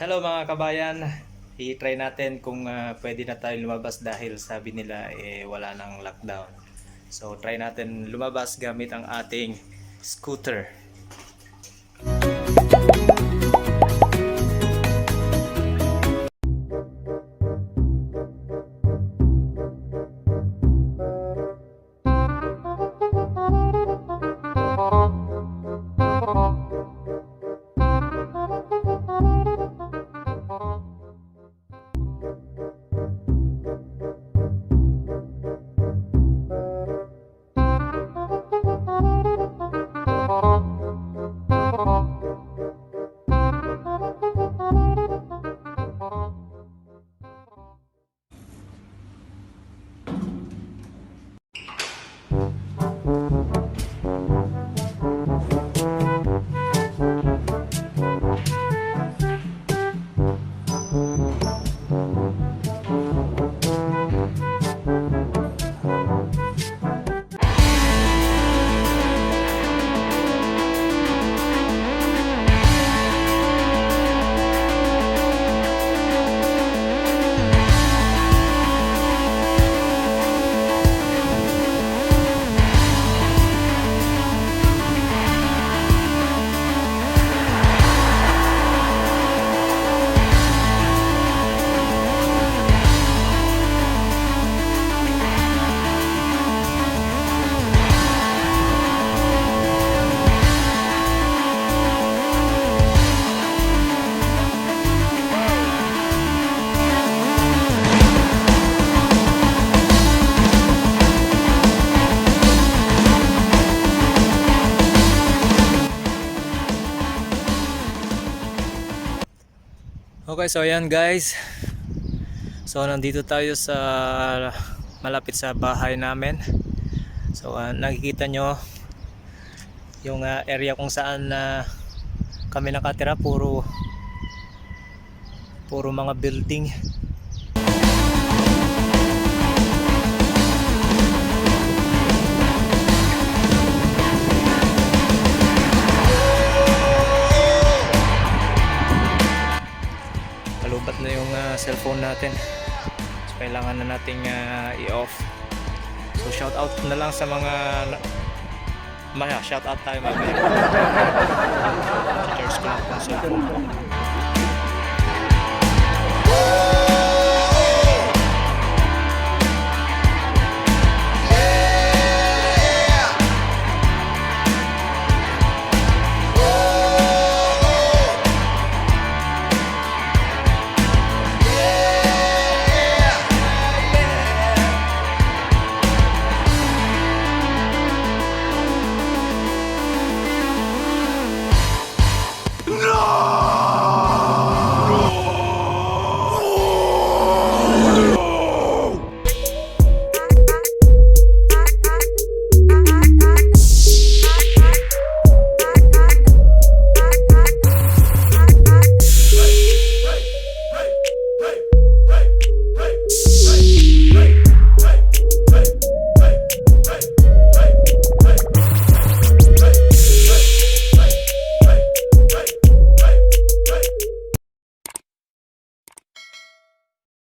Hello mga kabayan, i-try natin kung pwede na tayo lumabas dahil sabi nila wala nang lockdown. So try natin lumabas gamit ang ating scooter. Okay, so ayan guys. So nandito tayo sa malapit sa bahay namin. So nakikita nyo yung area kung saan kami nakatira, puro mga building. Lubat na yung cellphone natin, so kailangan na nating i-off. So shout out na lang sa mga shout out tayo mamaya. Charge ko lang yung cellphone.